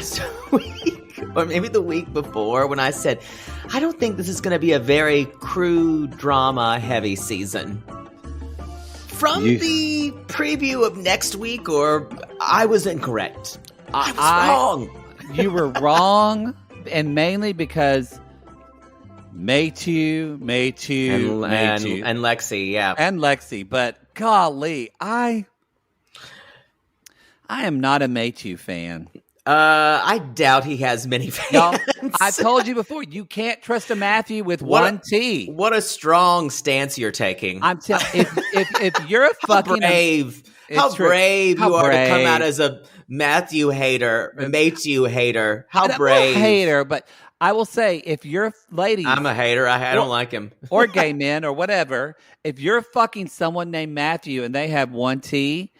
last week, or maybe the week before, when I said, I don't think this is going to be a very crew drama heavy season. From the preview of next week, or I was incorrect. I was wrong. You were wrong, and mainly because Maytew, and Lexi, yeah. And Lexi, but golly, I am not a Maytew fan. I doubt he has many fans. Y'all, I told you before, you can't trust a Matthew with one T. What a strong stance you're taking. I'm telling if you're a fucking how brave you are to come out as a Matthew hater, Maytew hater. How brave. I'm a hater, but I will say, if you're ladies, I'm a hater. I don't like him. Or gay men or whatever. If you're fucking someone named Matthew and they have one T,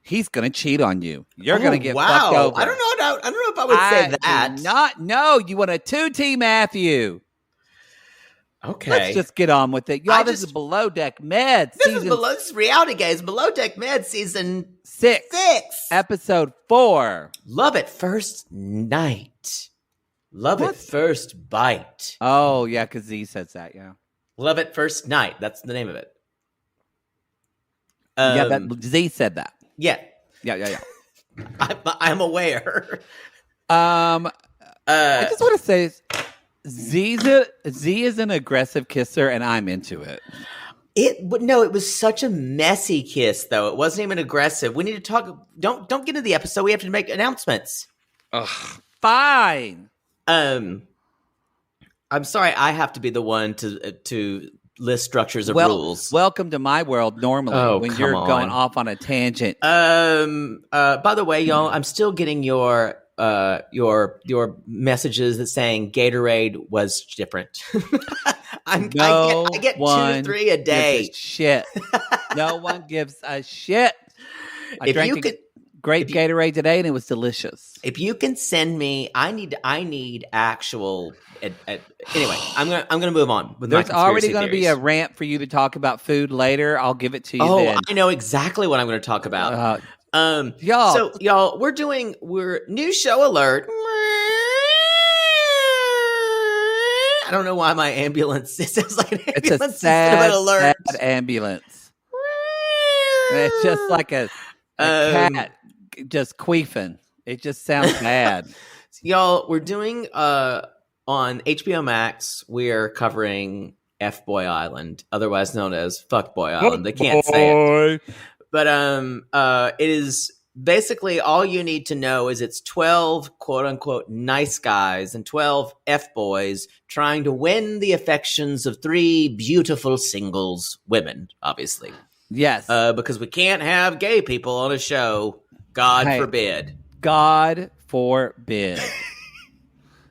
he's gonna cheat on you. You're gonna get fucked over. I don't know if I would say that. No, you want a 2T Matthew. Okay. Let's just get on with it. Y'all, this is Below Deck Med. This is Reality Gaze, Below Deck Med season 6. Episode 4. Love at First Night. Love at First Bite. Oh, yeah, because Z says that, yeah. Love at First Night. That's the name of it. Z said that. Yeah. Yeah. I'm aware. I just want to say Z is an aggressive kisser, and I'm into it. It was such a messy kiss, though. It wasn't even aggressive. We need to talk. Don't get into the episode. We have to make announcements. Ugh. Fine. I'm sorry. I have to be the one to list structures of rules. Welcome to my world. Normally, when you're going off on a tangent. By the way, y'all, I'm still getting your messages that saying Gatorade was different. I get 2-3 a day. Shit. No one gives a shit. I drank grape Gatorade today, and it was delicious. If you can send me, I need actual. Anyway, I'm gonna move on. There's already going to be a rant for you to talk about food later. I'll give it to you. Then. I know exactly what I'm going to talk about. Y'all. So y'all, we're new show alert. I don't know why my ambulance. It sounds like an ambulance. It's a sad ambulance. And it's just like a cat just queefing. It just sounds bad. Y'all, we're doing on HBO Max. We're covering F-Boy Island, otherwise known as Fuckboy Island. They can't say it, but it is basically all you need to know is it's 12 quote unquote nice guys and 12 F-boys trying to win the affections of 3 beautiful singles women, obviously. Yes. Because we can't have gay people on a show. God forbid. God forbid.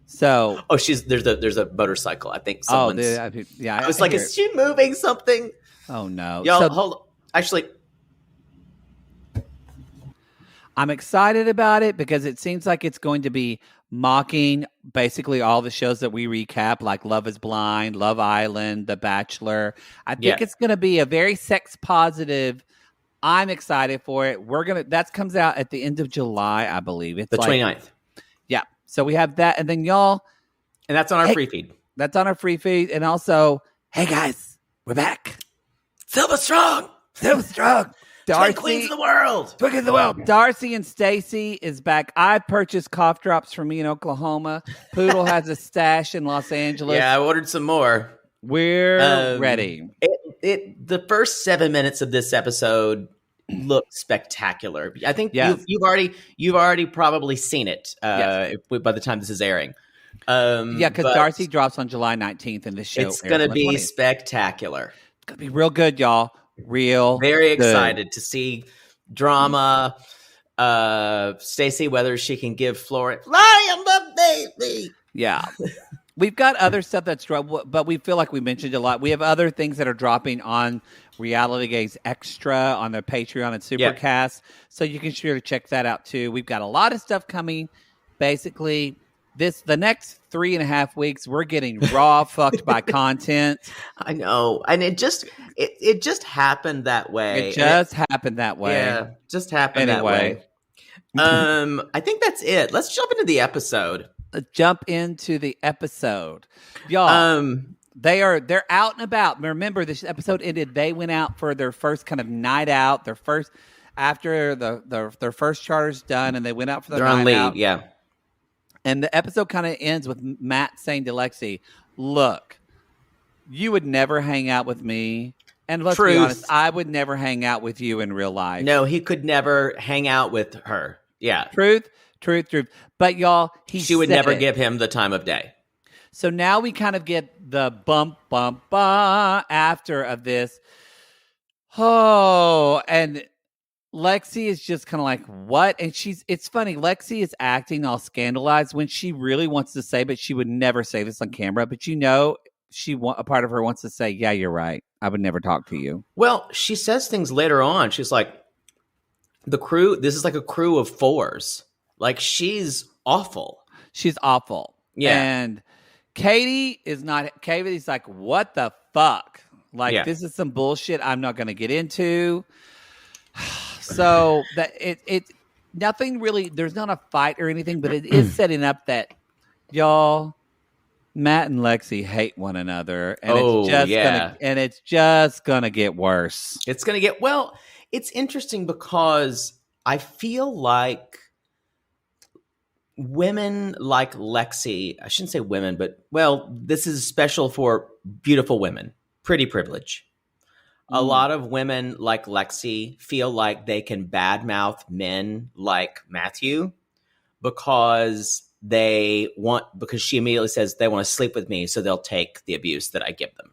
So, there's a motorcycle. I think someone's. I was like, is she moving something? Oh no, y'all, hold on. Actually, I'm excited about it because it seems like it's going to be mocking basically all the shows that we recap, like Love is Blind, Love Island, The Bachelor. I think it's going to be a very sex positive. I'm excited for it. That comes out at the end of July, I believe. It's the 29th. Yeah. So we have that. And then y'all. And that's on our free feed. That's on our free feed. And also, hey guys, we're back. Silver Strong. Darcy, Queens of the world. Darcy and Stacy is back. I purchased cough drops for me in Oklahoma. Poodle has a stash in Los Angeles. Yeah, I ordered some more. We're ready. The first 7 minutes of this episode look spectacular. I think you've already probably seen it by the time this is airing. Because Darcy drops on July 19th and this show it's going to be spectacular. It's going to be real good, y'all. Very excited to see drama. Stacey, whether she can give Florian the baby. Yeah. We've got other stuff that's dropped, but we feel like we mentioned a lot. We have other things that are dropping on Reality Gaze Extra on their Patreon and Supercast. So you can sure to check that out too. We've got a lot of stuff coming. Basically, the next 3.5 weeks, we're getting raw fucked by content. I know. And it just happened that way. It just happened that way. Yeah, just happened that way. I think that's it. Let's jump into the episode. Y'all. They're out and about. Remember, this episode ended. They went out for their first kind of night out. After their first charter's done, and they went out for They're on leave, out. Yeah. And the episode kind of ends with Matt saying to Lexi, "Look, you would never hang out with me, and let's be honest, I would never hang out with you in real life." No, he could never hang out with her. Yeah, truth. But y'all, she would never give him the time of day. So now we kind of get the bump after of this. Oh, and Lexi is just kind of like, what? And it's funny. Lexi is acting all scandalized when she really wants to say, but she would never say this on camera. But a part of her wants to say, yeah, you're right. I would never talk to you. Well, she says things later on. She's like, this is like a crew of fours. Like, she's awful. She's awful. Yeah. And Katie's like, what the fuck? Like, This is some bullshit I'm not going to get into. So that it nothing really, there's not a fight or anything, but it is setting up that, y'all, Matt and Lexi hate one another, and it's just gonna get worse. It's interesting because I feel like women like Lexi, I shouldn't say women, but this is special for beautiful women, pretty privilege. A lot of women like Lexi feel like they can badmouth men like Matthew because she immediately says they want to sleep with me, so they'll take the abuse that I give them.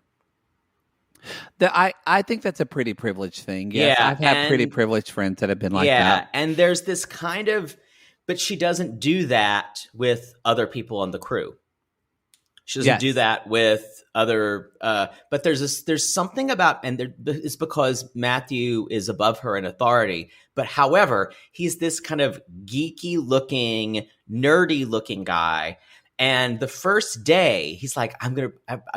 I think that's a pretty privileged thing. Yes, yeah, I've had pretty privileged friends that have been like that. Yeah, and there's this kind of, but she doesn't do that with other people on the crew. She doesn't do that with other, but there's something about, and it's because Matthew is above her in authority. But however, he's this kind of geeky looking, nerdy looking guy. And the first day, he's like, I'm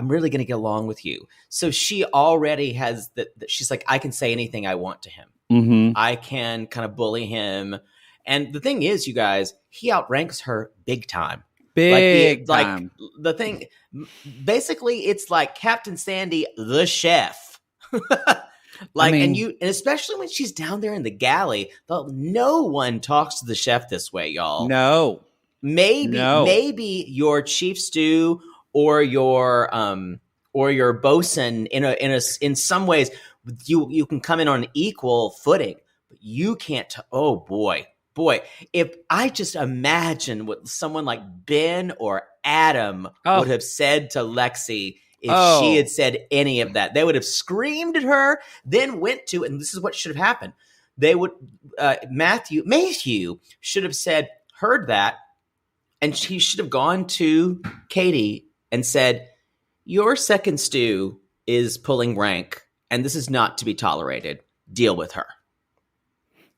really gonna get along with you. So she already has that. She's like, I can say anything I want to him. Mm-hmm. I can kind of bully him. And the thing is, you guys, he outranks her big time. Time. Like the thing, basically, it's like Captain Sandy, the chef. And especially when she's down there in the galley, no one talks to the chef this way, y'all. No, maybe your chief stew or your bosun in some ways you can come in on an equal footing, but you can't. Oh boy. If I just imagine what someone like Ben or Adam would have said to Lexi if she had said any of that, they would have screamed at her, then and this is what should have happened. They would, Matthew should have heard that, and he should have gone to Katie and said, your second stew is pulling rank, and this is not to be tolerated. Deal with her.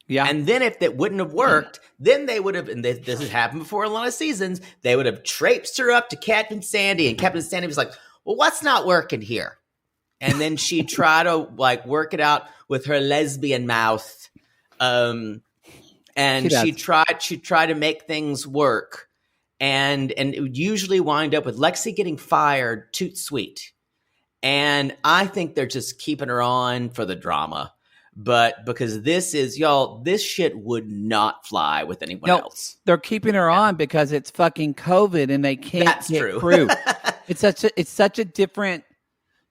Yeah. And then if that wouldn't have worked, then they would have, and this has happened before in a lot of seasons, they would have traipsed her up to Captain Sandy, and Captain Sandy was like, well, what's not working here? And then she'd try to work it out with her lesbian mouth. And she'd try to make things work. And it would usually wind up with Lexi getting fired, toot sweet. And I think they're just keeping her on for the drama. But because this shit would not fly with anyone else. They're keeping her on because it's fucking COVID and they can't get through. It's such a different.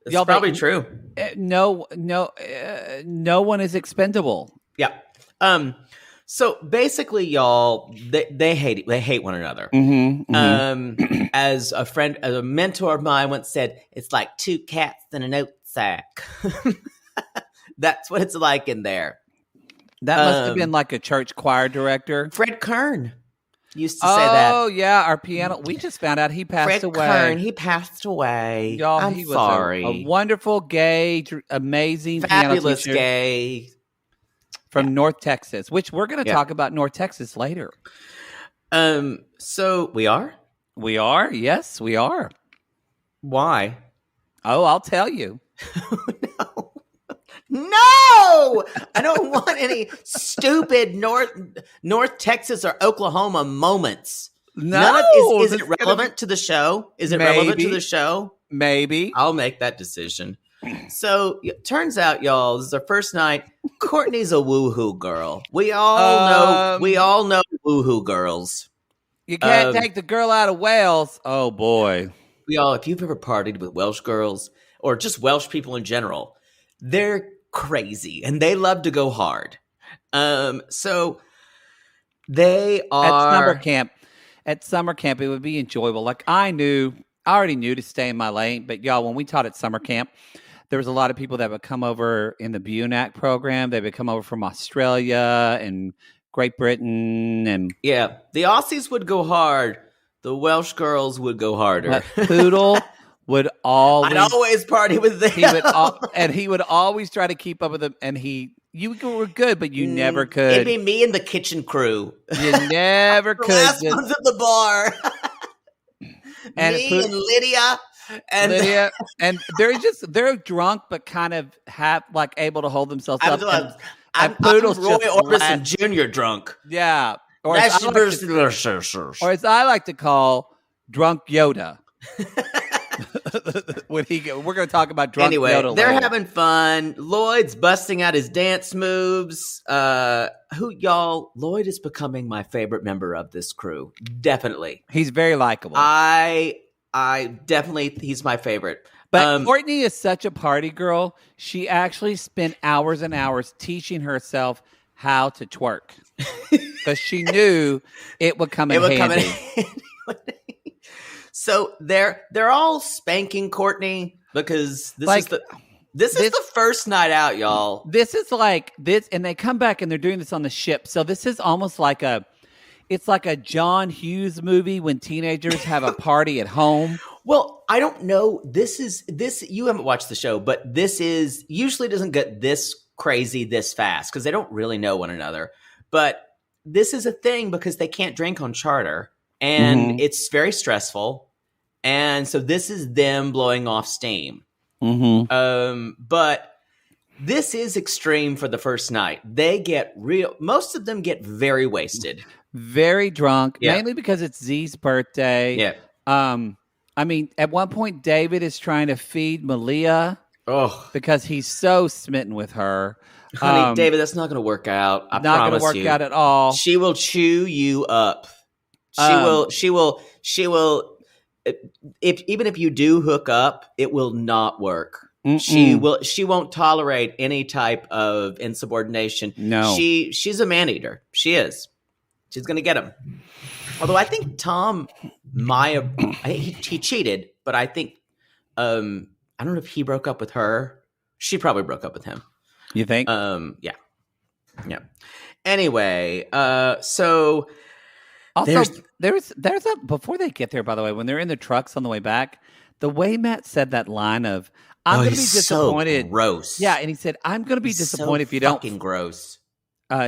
It's probably true. No one is expendable. Yeah. So basically, y'all, they hate one another. Mm-hmm, mm-hmm. As a mentor of mine once said, it's like two cats in an oat sack. That's what it's like in there. That must have been like a church choir director. Fred Kern used to say that. Oh, yeah, our piano. We just found out he passed away. Fred Kern, he passed away. Y'all, I'm he was sorry. A wonderful, gay, amazing fabulous piano teacher gay. From North Texas, which we're going to talk about North Texas later. So we are? We are? Yes, we are. Why? Oh, I'll tell you. No, I don't want any stupid North Texas or Oklahoma moments. No, is it relevant to the show? Is it relevant to the show? Maybe. I'll make that decision. So it turns out, y'all, this is our first night. Courtney's a woohoo girl. We all know woohoo girls. You can't take the girl out of Wales. Oh boy. If you've ever partied with Welsh girls or just Welsh people in general, they're crazy and they love to go hard. So they are at summer camp. It would be enjoyable. Like I already knew to stay in my lane, but y'all, when we taught at summer camp, there was a lot of people that would come over in the BUNAC program. They would come over from Australia and Great Britain, and the Aussies would go hard. The Welsh girls would go harder. Poodle would always. I'd always party with them. He would always try to keep up with them. And you were good, but you never could. It'd be me and the kitchen crew. You never could. Last ones at the bar. And Lydia. And they're drunk, but kind of able to hold themselves up. I'm Roy Orbison Jr. drunk. Yeah. Or as I like to call drunk Yoda. We're going to talk about drunk Yoda they're later. having fun. Lloyd's busting out his dance moves. Lloyd is becoming my favorite member of this crew. Definitely. He's very likable. I definitely, he's my favorite. But Courtney is such a party girl. She actually spent hours and hours teaching herself how to twerk. Because she knew it would come in handy. So they're all spanking Courtney because this is the first night out, y'all. This is like this, and they come back and they're doing this on the ship. So this is almost like it's like a John Hughes movie when teenagers have a party at home. Well, I don't know. This you haven't watched the show, but this usually doesn't get this crazy this fast because they don't really know one another. But this is a thing because they can't drink on charter and it's very stressful. And so this is them blowing off steam. But this is extreme for the first night. They get most of them get very wasted. Very drunk, mainly because it's Z's birthday. Yeah. I mean, at one point, David is trying to feed Malia because he's so smitten with her. Honey, David, that's not going to work out. I promise you. Not going to work out at all. She will chew you up. She will. Even if you do hook up, it will not work. She won't tolerate any type of insubordination. No. She's a man eater. She is. She's going to get him. Although I think he cheated, but I think I don't know if he broke up with her. She probably broke up with him. You think? Yeah. Anyway, so also there's a before they get there. By the way, when they're in the trucks on the way back, the way Matt said that line of "I'm going to be disappointed." So gross. Yeah, and he said, "I'm going to be disappointed if you don't." Fucking gross.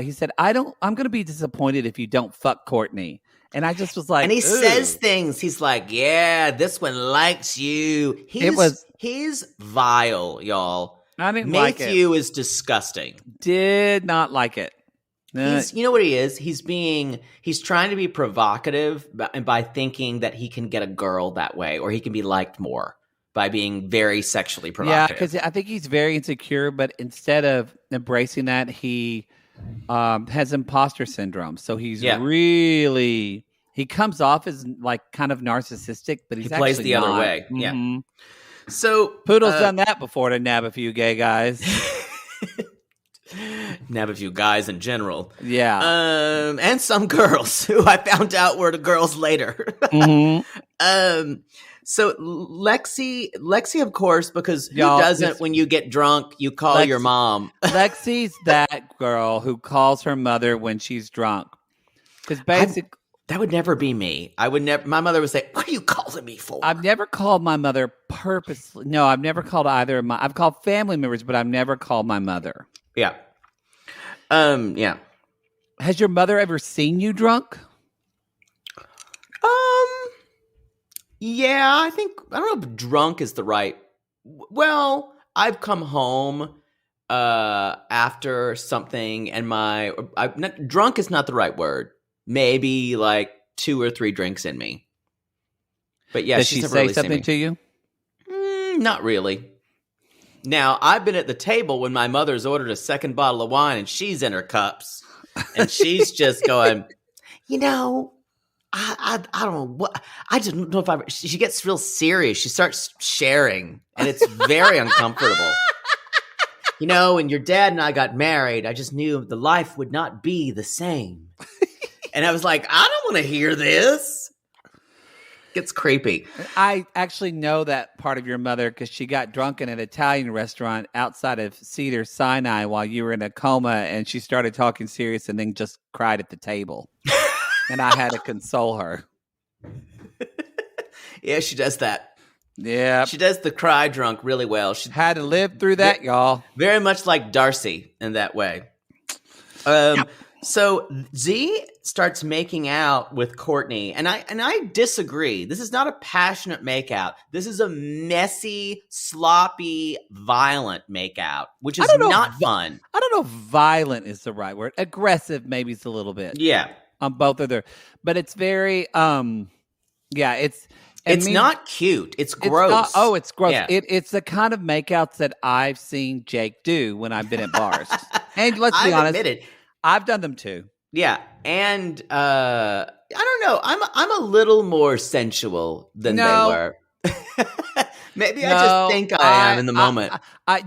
He said, I'm going to be disappointed if you don't fuck Courtney. And I just was like, and he says things. He's like, yeah, this one likes you. He's vile, y'all. I didn't like it. Matthew is disgusting. Did not like it. You know what he is? He's trying to be provocative by thinking that he can get a girl that way, or he can be liked more by being very sexually provocative. Yeah, because I think he's very insecure, but instead of embracing that, he has imposter syndrome. So he's really, he comes off as like kind of narcissistic, but he plays the other way. Yeah. So Poodle's done that before to nab a few gay guys. Nab a few guys in general. Yeah. And some girls who I found out were the girls later. So Lexi, of course, because who doesn't when you get drunk, you call your mom. Lexi's that girl who calls her mother when she's drunk. Because basically, that would never be me. I would never. My mother would say, "What are you calling me for?" I've never called my mother purposely. No, I've never called either of my. I've called family members, but I've never called my mother. Yeah. Yeah. Has your mother ever seen you drunk? Yeah, I don't know if drunk is the right. Well, I've come home after something, and drunk is not the right word. Maybe like 2 or 3 drinks in me. But yeah, Did she say really something to you? Not really. Now, I've been at the table when my mother's ordered a second bottle of wine and she's in her cups. And she's just going, I don't know what, I just don't know if she gets real serious. She starts sharing and it's very uncomfortable. When your dad and I got married, I just knew the life would not be the same. And I was like, I don't want to hear this. It's creepy. I actually know that part of your mother because she got drunk in an Italian restaurant outside of Cedar Sinai while you were in a coma, and she started talking serious and then just cried at the table. And I had to console her. Yeah, she does that. Yeah. She does the cry drunk really well. She had to live through that, y'all. Very much like Darcy in that way. Yep. So Z starts making out with Courtney, and I disagree. This is not a passionate makeout. This is a messy, sloppy, violent makeout, which is not fun. I don't know if violent is the right word. Aggressive maybe is a little bit. Yeah. On both of their, but it's very it's not cute. It's gross. It's gross. Yeah. It's the kind of makeouts that I've seen Jake do when I've been at bars. And let's be honest. Admitted. I've done them too. Yeah, and I don't know. I'm a little more sensual than they were. Maybe I just think I am in the moment.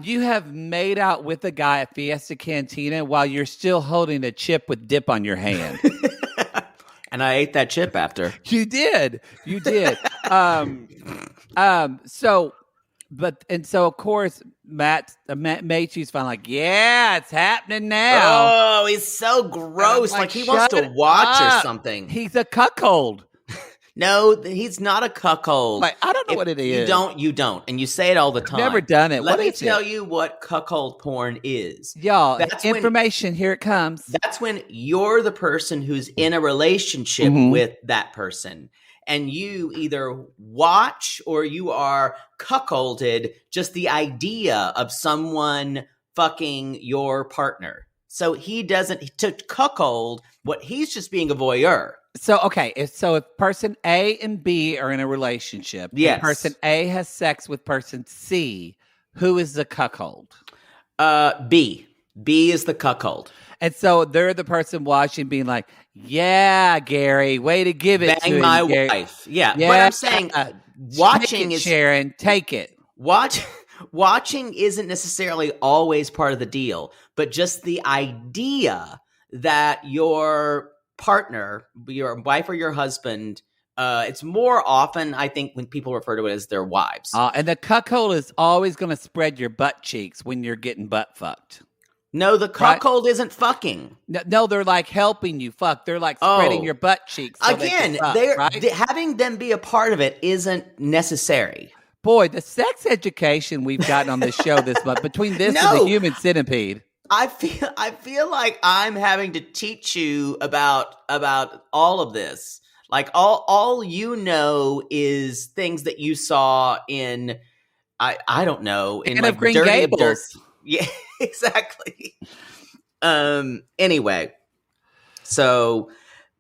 You have made out with a guy at Fiesta Cantina while you're still holding a chip with dip on your hand. And I ate that chip after. You did. So of course Macy's finally like, yeah, it's happening now. Oh, he's so gross. Like he wants to watch or something. He's a cuckold. No, he's not a cuckold. Like, I don't know what it is. You don't. And you say it all the time. Never done it. Let me tell you what cuckold porn is. Y'all, information, here it comes. That's when you're the person who's in a relationship with that person. And you either watch or you are cuckolded, just the idea of someone fucking your partner. So to cuckold, he's just being a voyeur. So, okay. If person A and B are in a relationship, yes. And person A has sex with person C, who is the cuckold? B. B is the cuckold. And so they're the person watching being like, yeah, Gary, way to give it Bang to my him, wife. Yeah. But I'm saying watching is... Sharon, take it. Watching isn't necessarily always part of the deal, but just the idea that your partner, your wife or your husband, it's more often, I think, when people refer to it as their wives. And the cuckold is always going to spread your butt cheeks when you're getting butt fucked. No, the cuckold isn't fucking. No, they're like helping you fuck. They're like spreading your butt cheeks. So again, having them be a part of it isn't necessary. Boy, the sex education we've gotten on this show this month, between this and the human centipede. I feel like I'm having to teach you about all of this. Like all you know is things that you saw in I don't know, in like Green Dirty Gables. Dirt. Yeah, exactly. Anyway, so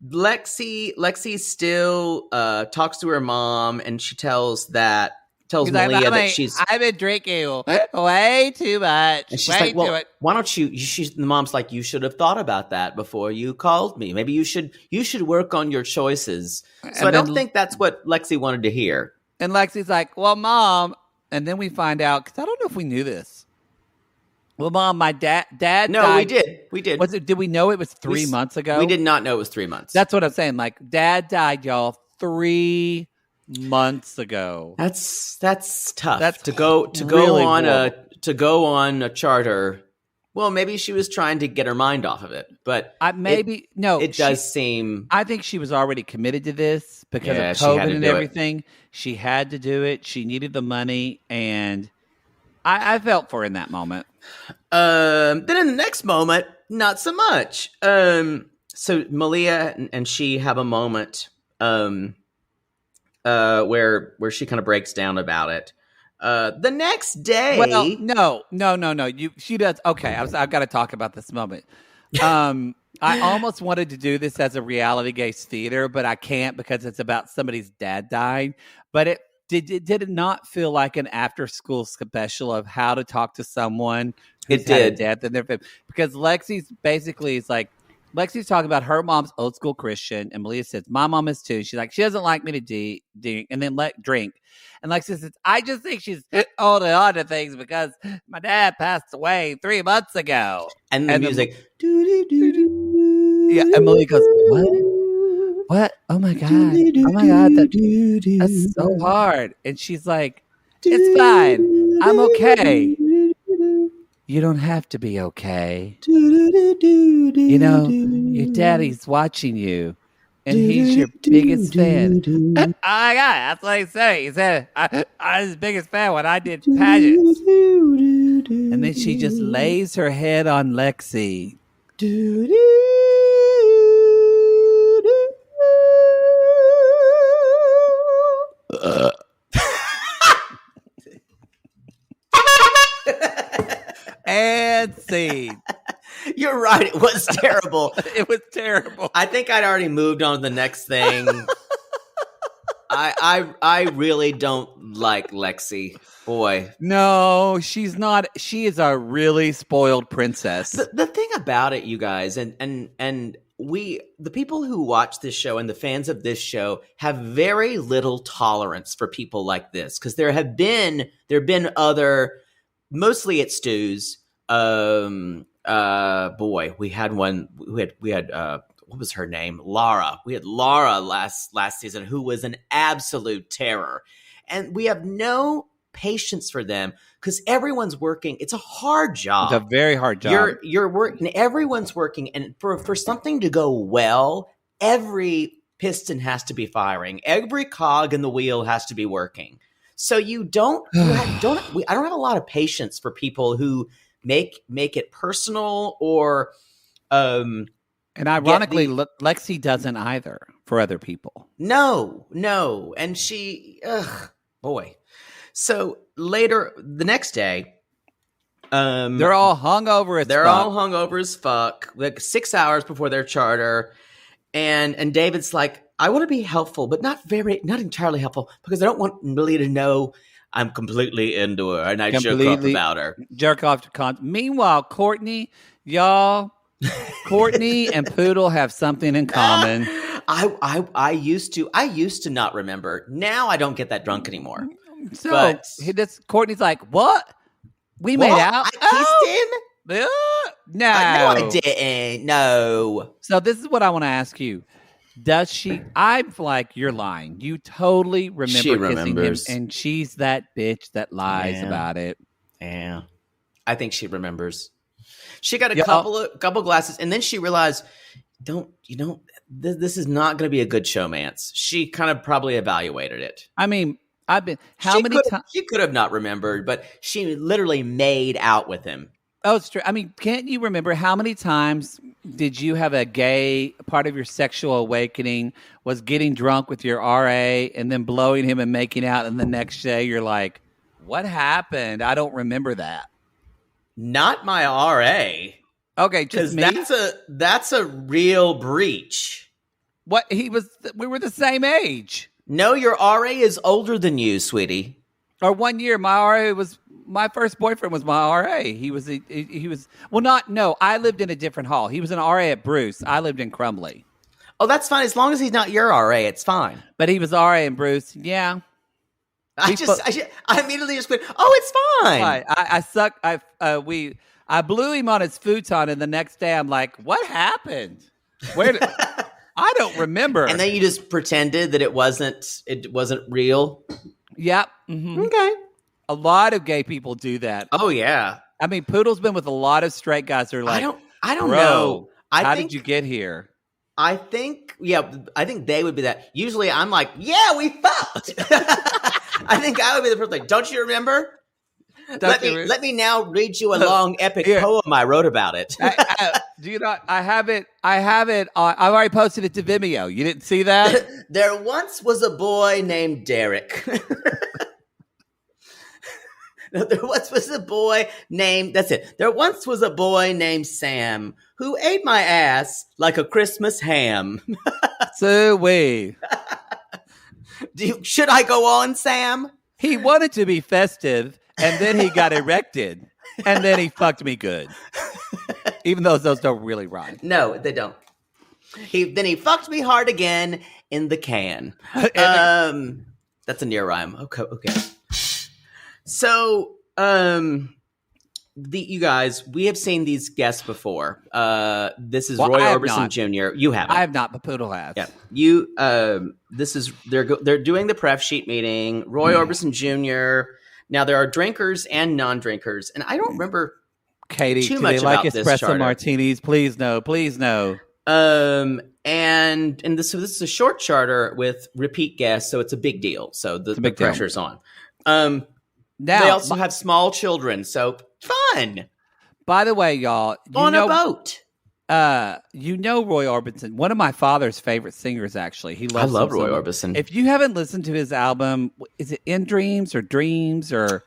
Lexi still talks to her mom, and she tells Malia that I've been drinking way too much. And she's like, well, why don't you? The mom's like, you should have thought about that before you called me. Maybe you should work on your choices. So I don't think that's what Lexi wanted to hear. And Lexi's like, well, Mom, and then we find out, because I don't know if we knew this. Well, Mom, my dad No, died. we did. Did we know it was 3 months ago? We did not know it was 3 months. That's what I'm saying. Like, Dad died, y'all, 3 months ago. That's tough. That's to go on a charter. Well, maybe she was trying to get her mind off of it, but it does seem. I think she was already committed to this because of COVID and everything. She had to do it. She needed the money, and I felt for her in that moment. Then in the next moment, not so much. So Malia and she have a moment where she kind of breaks down about it. The next day. Well, no. She does. Okay, I've got to talk about this moment. I almost wanted to do this as a reality gaze theater, but I can't because it's about somebody's dad dying. But it did not feel like an after school special of how to talk to someone who's had a death in their family. Because Lexi's basically is like, Lexi's talking about her mom's old school Christian, and Malia says, my mom is too. She's like, she doesn't like me to drink, and then drink. And Lexi says, I just think she's holding on to things because my dad passed away 3 months ago. And the music. Yeah, and Malia goes, what? Oh my God, that's so hard. And she's like, it's fine. I'm okay. You don't have to be okay. You know, your daddy's watching you, and he's your biggest fan. Oh my God, that's what he said. He said, I was his biggest fan when I did pageants. And then she just lays her head on Lexi. And scene. You're right. It was terrible. It was terrible. I think I'd already moved on to the next thing. I really don't like Lexi. Boy. No, she's not. She is a really spoiled princess. The thing about it, you guys, and we, the people who watch this show and the fans of this show have very little tolerance for people like this, because there have been other, mostly at Stu's. Boy, we had one. We had what was her name? Lara. We had Lara last season, who was an absolute terror, and we have no patience for them because everyone's working. It's a hard job. It's a very hard job. You're working. Everyone's working, and for something to go well, every piston has to be firing. Every cog in the wheel has to be working. So I don't have a lot of patience for people who make it personal or and ironically Lexi doesn't either for other people. No, and she boy. So later the next day, they're all hungover as fuck, like 6 hours before their charter, and David's like, I want to be helpful, but not entirely helpful, because I don't want Malia to know I'm completely into her and I joke off about her. Meanwhile, Courtney, y'all, Courtney and Poodle have something in common. I used to not remember. Now I don't get that drunk anymore. So Courtney's like, what? We made out? I kissed him? No, I didn't. No. So this is what I want to ask you. Does she? I'm like, you're lying. You totally remember kissing him, and she's that bitch that lies about it. Yeah, I think she remembers. She got a couple glasses, and then she realized, this is not going to be a good showmance. She kind of probably evaluated it. I mean, many times she could have not remembered, but she literally made out with him. Oh, it's true. I mean, can't you remember how many times did you have a gay part of your sexual awakening was getting drunk with your RA and then blowing him and making out, and the next day you're like, what happened? I don't remember that. Not my RA. Okay, just me? That's a real breach. What? We were the same age. No, your RA is older than you, sweetie. Or 1 year, my first boyfriend was my RA. He was I lived in a different hall. He was an RA at Bruce. I lived in Crumley. Oh, that's fine. As long as he's not your RA, it's fine. But he was RA in Bruce. Yeah. I immediately just went, oh, it's fine. I blew him on his futon, and the next day I'm like, what happened? I don't remember. And then you just pretended that it wasn't real. Yep. Mm-hmm. Okay. A lot of gay people do that. Oh yeah. I mean, Poodle's been with a lot of straight guys who are like, I don't know. How did you get here? I think they would be that. Usually I'm like, yeah, we fucked. I think I would be the person like, don't you remember? Let me now read you a long epic poem I wrote about it. Do you not? I have it. I've already posted it to Vimeo. You didn't see that? There once was a boy named Derek. There once was a boy named, that's it. There once was a boy named Sam who ate my ass like a Christmas ham. So wait. Should I go on, Sam? He wanted to be festive, and then he got erected, and then he fucked me good. Even though those don't really rhyme. No, they don't. Then he fucked me hard again in the can. That's a near rhyme. Okay. So, you guys, we have seen these guests before. This is Roy Orbison Jr. You haven't. I have not, but Poodle has. Yeah. They're doing the pref sheet meeting. Roy Orbison Jr. Now there are drinkers and non-drinkers, and I don't remember Katie, too do much they like about this espresso charter. martinis? Please no. So this is a short charter with repeat guests, so it's a big deal. So the pressure's on. Now they also have small children, so fun. By the way, y'all, on a boat. Roy Orbison, one of my father's favorite singers. Actually, I love Roy Orbison. If you haven't listened to his album, is it In Dreams or Dreams or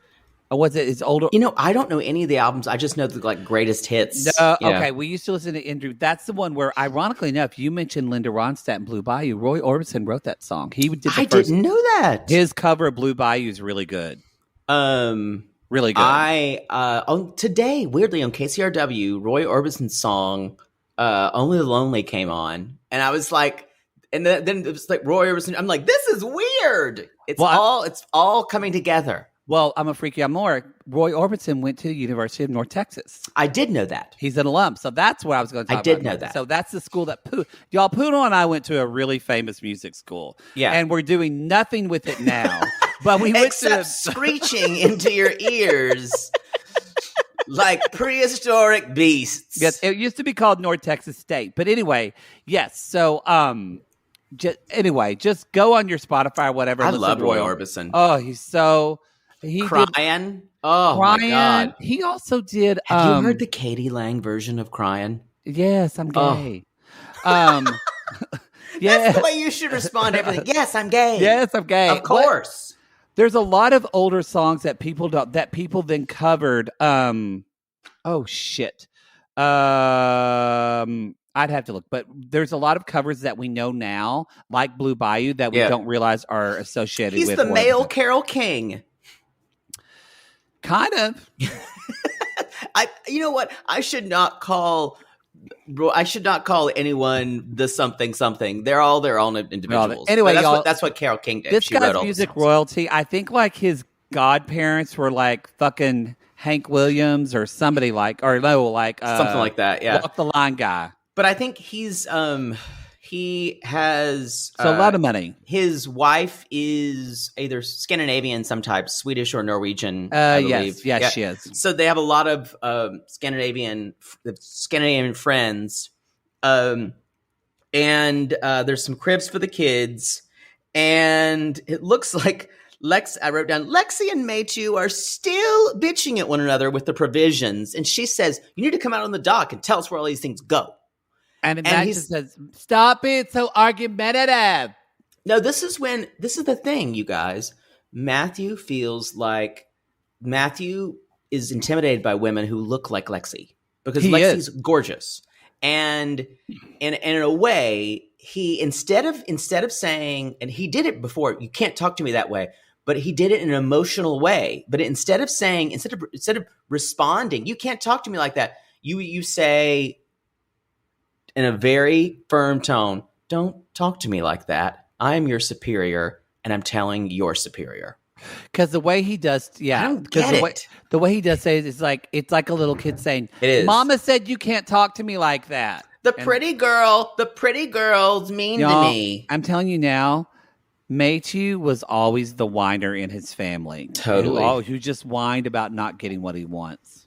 was it his older? I don't know any of the albums. I just know the greatest hits. Okay, we used to listen to In Dreams. That's the one where, ironically enough, you mentioned Linda Ronstadt and Blue Bayou. Roy Orbison wrote that song. I didn't know that. His cover of Blue Bayou is really good. Really good. Today, weirdly, on KCRW, Roy Orbison's song "Only the Lonely" came on, and I was like, and then it was like Roy Orbison. I'm like, this is weird. It's all coming together. Well, I'm a freaky. I'm more. Roy Orbison went to the University of North Texas. I did know that. He's an alum, so that's what I was going to talk about. I did know that. So that's the school that Poodle and I went to a really famous music school. Yeah, and we're doing nothing with it now. But we went except screeching into your ears like prehistoric beasts. Yes, it used to be called North Texas State. But anyway, yes. So, just go on your Spotify or whatever. I love Roy Orbison. Oh, he's so Crying. My God. He also did. Have you heard the Katie Lang version of Crying? Yes, I'm gay. Yeah, that's the way you should respond to everything. Yes, I'm gay. Yes, I'm gay. Of course. There's a lot of older songs that people then covered. Oh shit. I'd have to look, but there's a lot of covers that we know now, like Blue Bayou, that we don't realize are associated with. He's the male Carole King. Kind of. You know what? I should not call anyone the something. They're all their own individuals. Anyway, that's what Carole King did. This guy's music royalty. I think like his godparents were like fucking Hank Williams or somebody something like that. Yeah, Walk the Line guy. But I think he has a lot of money. His wife is either Scandinavian, some type, Swedish or Norwegian. I believe. Yes, she is. So they have a lot of Scandinavian friends, and there's some cribs for the kids, and it looks like I wrote down, Lexi and Maytu are still bitching at one another with the provisions, and she says, "You need to come out on the dock and tell us where all these things go." And he says, "Stop it so argumentative." No, this is the thing, you guys. Matthew is intimidated by women who look like Lexi because Lexi's gorgeous, and in a way, he instead of saying, and he did it before, "You can't talk to me that way," but he did it in an emotional way. But instead of responding, "You can't talk to me like that," you say in a very firm tone, "Don't talk to me like that. I am your superior, and I'm telling your superior." Because the way he does, I don't get it. The way he does say it is like it's like a little kid saying, "It is. Mama said you can't talk to me like that." The pretty girl's mean to me. I'm telling you now, Maytu was always the whiner in his family. Totally. Who just whined about not getting what he wants.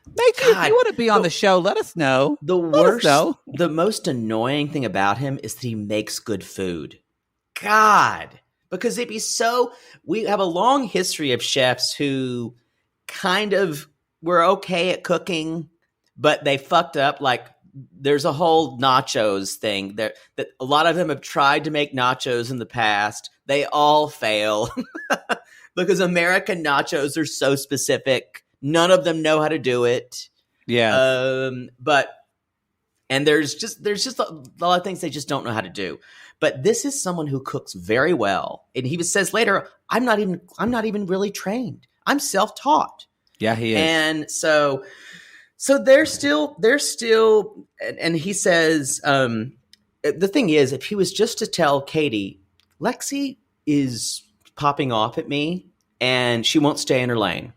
Maytu, if you want to be on the show, let us know. The most annoying thing about him is that he makes good food. God. Because we have a long history of chefs who kind of were okay at cooking, but they fucked up, like there's a whole nachos thing there that a lot of them have tried to make nachos in the past. They all fail because American nachos are so specific. None of them know how to do it. Yeah. And there's just a lot of things they just don't know how to do. But this is someone who cooks very well. And he says later, I'm not even really trained. I'm self-taught. Yeah, he is. And so they're still, and he says, the thing is, if he was just to tell Katie, Lexi is popping off at me and she won't stay in her lane.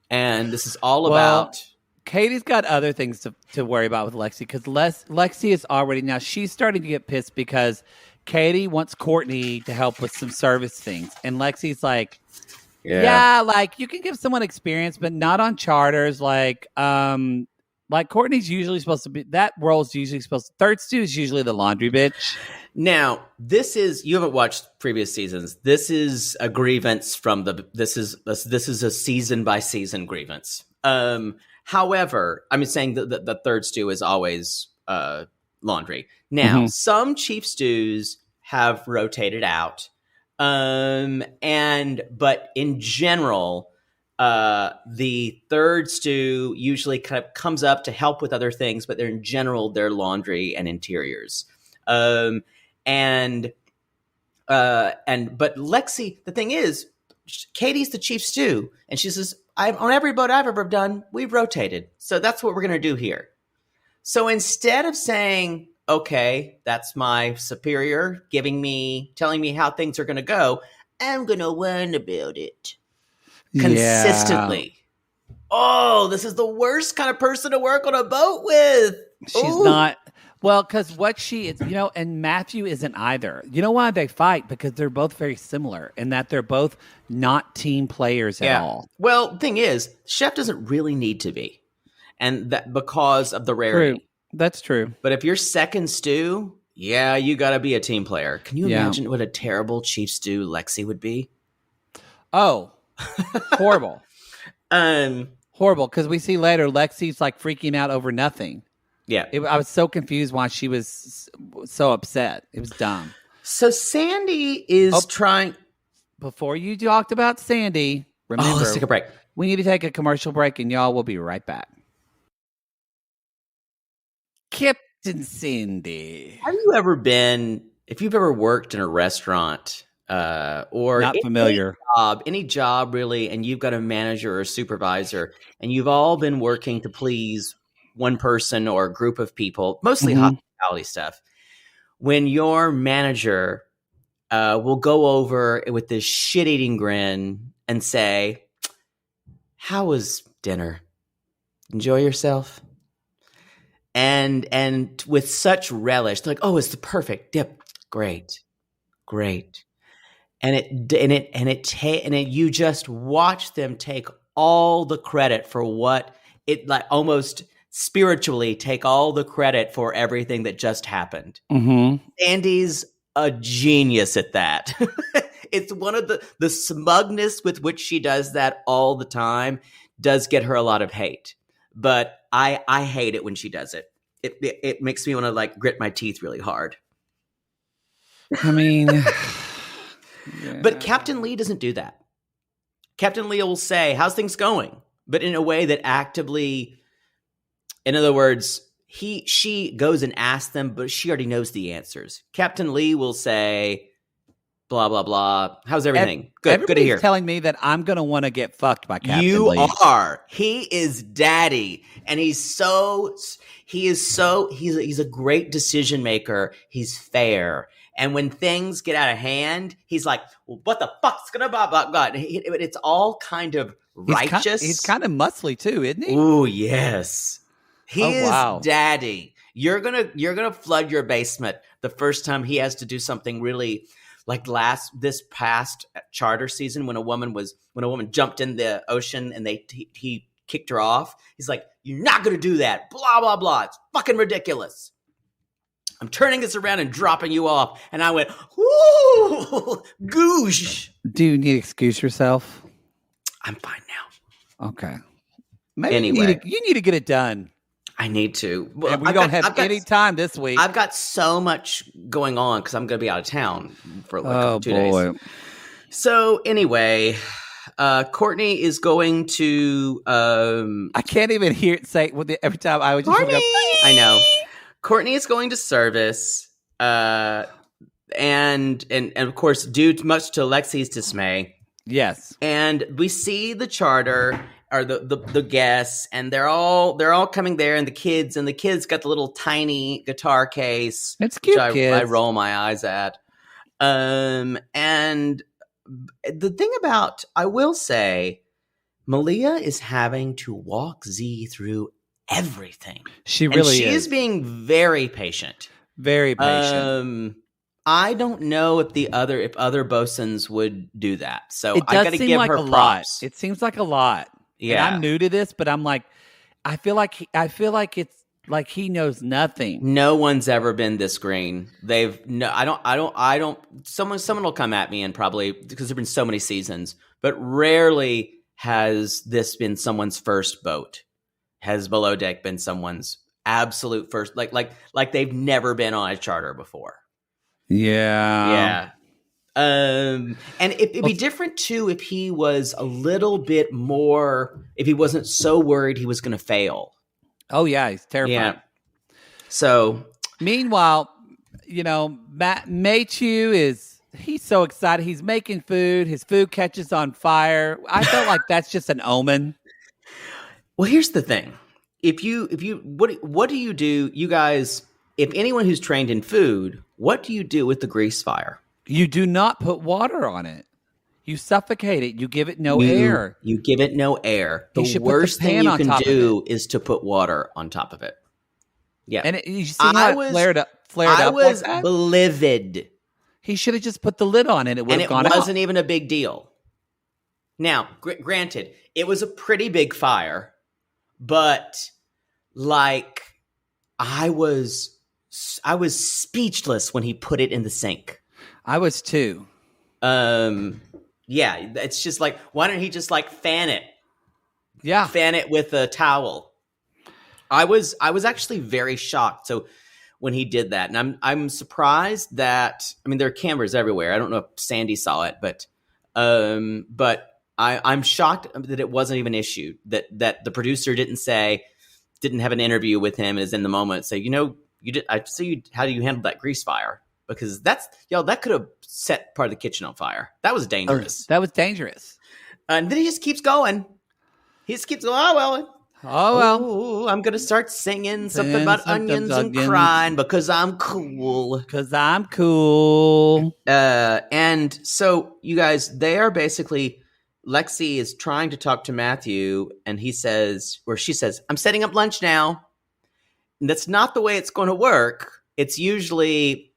And this is all about... Katie's got other things to worry about with Lexi because Lexi is already now she's starting to get pissed because Katie wants Courtney to help with some service things, and Lexi's like, yeah, like you can give someone experience, but not on charters. Like Courtney's usually supposed to be that role's usually supposed to, third stew is usually the laundry bitch. Now, this is you haven't watched previous seasons. This is a grievance from this is a season by season grievance. However, I'm saying that the third stew is always laundry. Now, some chief stews have rotated out, but in general, the third stew usually kind of comes up to help with other things, but in general they're laundry and interiors. But Lexi, the thing is, Katie's the chief stew, and she says, on every boat I've ever done, we've rotated. So that's what we're going to do here. So instead of saying, okay, that's my superior telling me how things are going to go, I'm going to learn about it consistently. Yeah. Oh, this is the worst kind of person to work on a boat with. She's not. Well, because what she is, and Matthew isn't either. You know why they fight? Because they're both very similar in that they're both not team players at all. Well, the thing is, Chef doesn't really need to be. And that because of the rarity. True. That's true. But if you're second stew, you got to be a team player. Can you imagine what a terrible chief stew Lexi would be? Oh, horrible. Horrible. Because we see later Lexi's like freaking out over nothing. Yeah. I was so confused why she was so upset. It was dumb. So Sandy is trying... Before you talked about Sandy, remember... let's take a break. We need to take a commercial break, and y'all will be right back. Captain Sandy. Have you ever if you've ever worked in a restaurant... or not familiar any job really, and you've got a manager or a supervisor, and you've all been working to please one person or a group of people, mostly hospitality stuff. When your manager will go over with this shit-eating grin and say, "How was dinner? Enjoy yourself?" And with such relish, they're like, "Oh, it's the perfect dip. Great. And you just watch them take all the credit for what it like almost spiritually take all the credit for everything that just happened. Sandy's a genius at that. It's one of the smugness with which she does that all the time does get her a lot of hate. But I hate it when she does it. It makes me want to like grit my teeth really hard. I mean... Yeah. But Captain Lee doesn't do that. Captain Lee will say, "How's things going?" But in a way that actively, in other words, she goes and asks them, but she already knows the answers. Captain Lee will say, "Blah blah blah. How's everything? Good to hear." Telling me that I'm going to want to get fucked by Captain Lee. You are. He is daddy, and he's a great decision maker. He's fair. And when things get out of hand, he's like, well, what the fuck's gonna blah, blah, blah. It's all kind of righteous. He's kind of muscly too, isn't he? Ooh, yes. He is daddy. You're gonna flood your basement the first time he has to do something really like this past charter season when a woman jumped in the ocean and he kicked her off. He's like, "You're not gonna do that. Blah, blah, blah. It's fucking ridiculous. I'm turning this around and dropping you off." And I went, "Whoo, goosh." Do you need to excuse yourself? I'm fine now. Okay. Maybe anyway, you need to get it done. I need to. Well, and we don't have any time this week. I've got so much going on because I'm going to be out of town for like 2 days. So anyway, Courtney is going to. I can't even hear it say every time I would just go. I know. Courtney is going to service, and of course, due much to Lexi's dismay. Yes, and we see the charter. Or the guests, and they're all coming there, and the kids got the little tiny guitar case. It's cute, which I roll my eyes at. And the thing about, I will say, Malia is having to walk Z through everything. She really is. She's being very patient. Very patient. I don't know if other bosun's would do that. So I got to give her props. Lot. It seems like a lot. Yeah, and I'm new to this, but I'm like, I feel like it's like he knows nothing. No one's ever been this green. I don't. Someone will come at me and probably because there've been so many seasons, but rarely has this been someone's first boat. Has Below Deck been someone's absolute first? Like they've never been on a charter before. Yeah. And it'd be different too if he was a little bit more, if he wasn't so worried he was going to fail. Oh yeah, he's terrified. Yeah. So meanwhile, Maychew he's so excited. He's making food. His food catches on fire. I felt like that's just an omen. Well, here's the thing. What do you do, you guys, if anyone who's trained in food, what do you do with the grease fire? You do not put water on it. You suffocate it. You give it no air. You give it no air. The worst thing you can do is to put water on top of it. Yeah. And you see how it flared up. I was livid. He should have just put the lid on it. It would have gone out. And it wasn't even a big deal. Now, granted, it was a pretty big fire, but like I was speechless when he put it in the sink. I was too. Yeah, it's just like, why don't he just like fan it? Yeah. Fan it with a towel. I was actually very shocked. So when he did that, and I'm surprised that, I mean, there are cameras everywhere. I don't know if Sandy saw it, but I'm shocked that it wasn't even issued, that the producer didn't have an interview with him as in the moment, say, you did, I see how do you handle that grease fire? Because that could have set part of the kitchen on fire. That was dangerous. That was dangerous. And then he just keeps going. He just keeps going, oh, well. Ooh, I'm going to start singing something about onions and crying because I'm cool. And so, you guys, they are basically, Lexi is trying to talk to Matthew, and she says, I'm setting up lunch now. And that's not the way it's going to work. It's usually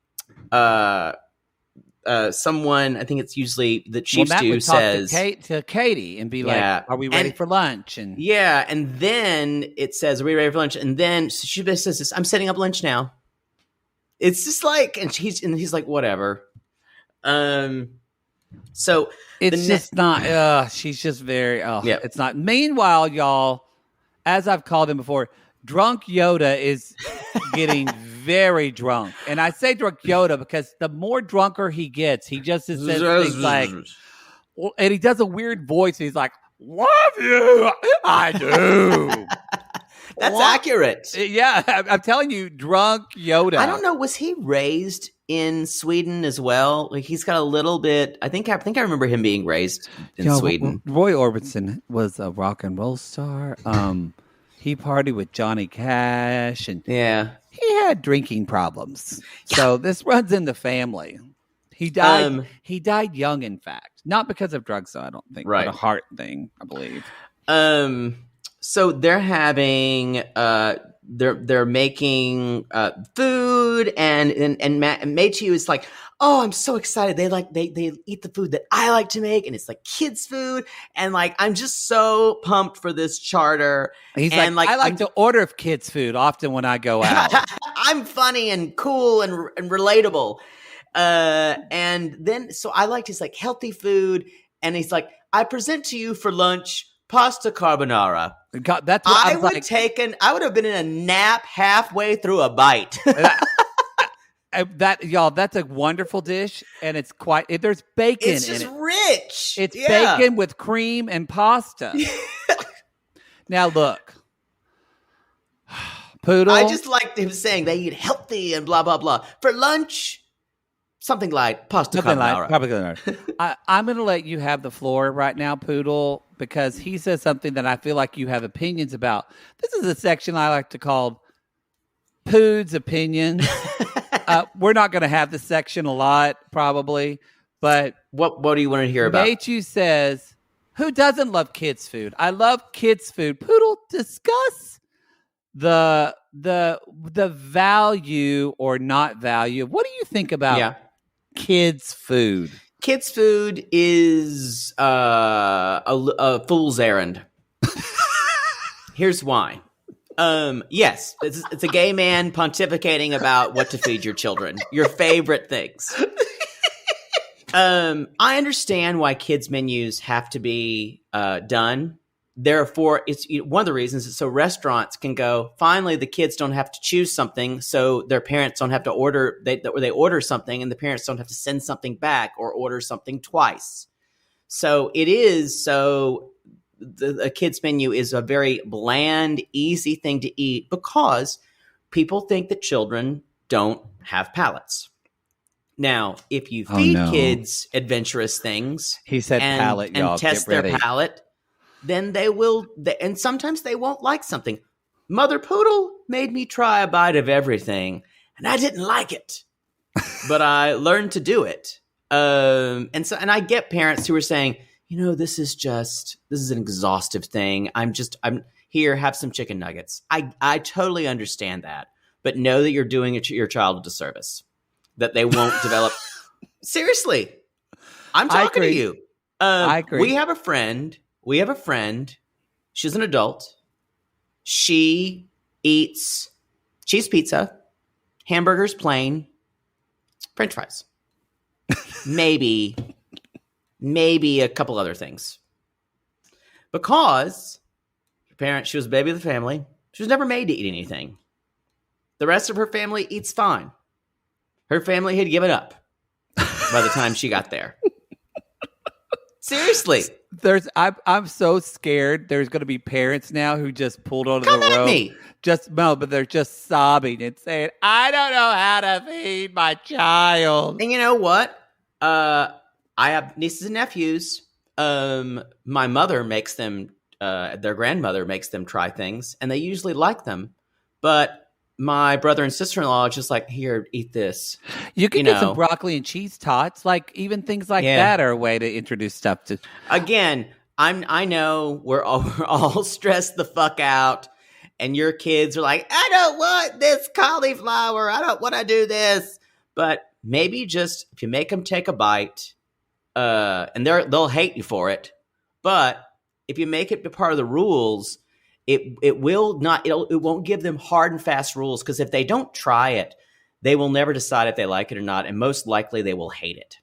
someone, I think it's usually the chief stew says to Katie and be like, are we ready for lunch? And then it says, are we ready for lunch? And then she says this, I'm setting up lunch now. It's just like, and he's like, whatever. So it's just not, she's just very, it's not. Meanwhile, y'all, as I've called him before, Drunk Yoda is getting very drunk. And I say drunk Yoda because the more drunker he gets, he just says things like, and he does a weird voice. He's like, love you. I do. That's accurate. Yeah, I'm telling you, drunk Yoda. I don't know. Was he raised in Sweden as well? Like he's got a little bit. I think I remember him being raised in Sweden. Roy Orbison was a rock and roll star. He partied with Johnny Cash, and he had drinking problems. Yeah. So this runs in the family. He died. He died young, in fact, not because of drugs. Though I don't think, but a heart thing, I believe. So they're having they're making food, and Meichi is like, oh, I'm so excited. They eat the food that I like to make, and it's like kids' food, and like I'm just so pumped for this charter. He's like, I like to order kids' food often when I go out. I'm funny and cool and relatable, and then so I liked his like healthy food, and he's like, I present to you for lunch pasta carbonara. God, that's what I would have been in a nap halfway through a bite. That's a wonderful dish, and it's there's bacon in it. It's just rich. It's bacon with cream and pasta. Now look, Poodle. I just liked him saying they eat healthy and blah blah blah for lunch. Something like pasta carbonara. I'm going to let you have the floor right now, Poodle, because he says something that I feel like you have opinions about. This is a section I like to call Pood's Opinions. We're not going to have this section a lot, probably, but what do you want to hear about? Machu says, "Who doesn't love kids' food? I love kids' food." Poodle, discuss the value or not value. What do you think about kids' food? Kids' food is a fool's errand. Here's why. Yes, it's a gay man pontificating about what to feed your children. Your favorite things. I understand why kids' menus have to be done. Therefore, it's one of the reasons is so restaurants can go, finally, the kids don't have to choose something, so their parents don't have to order, they order something, and the parents don't have to send something back or order something twice. So a kid's menu is a very bland, easy thing to eat because people think that children don't have palates. Now, if you feed kids adventurous things, he said palate, y'all, and test their palate, then they will, and sometimes they won't like something. Mother Poodle made me try a bite of everything, and I didn't like it, but I learned to do it. And I get parents who are saying, this is an exhaustive thing. I'm here, have some chicken nuggets. I totally understand that, but know that you're doing your child a disservice, that they won't develop. Seriously, I'm talking to you. I agree. We have a friend. She's an adult. She eats cheese pizza, hamburgers plain, French fries. Maybe a couple other things. Because she was a baby of the family. She was never made to eat anything. The rest of her family eats fine. Her family had given up by the time she got there. Seriously. I'm so scared there's going to be parents now who just pulled onto Come the road. Me. But they're just sobbing and saying, I don't know how to feed my child. And you know what? I have nieces and nephews. My mother makes them, their grandmother makes them try things, and they usually like them. But my brother and sister-in-law are just like, here, eat this. You can get some broccoli and cheese tots. Like, even things like that are a way to introduce stuff to. Again, I know we're all stressed the fuck out, and your kids are like, I don't want this cauliflower. I don't want to do this. But maybe just if you make them take a bite, and they'll hate you for it. But if you make it part of the rules, it won't give them hard and fast rules, because if they don't try it, they will never decide if they like it or not, and most likely they will hate it.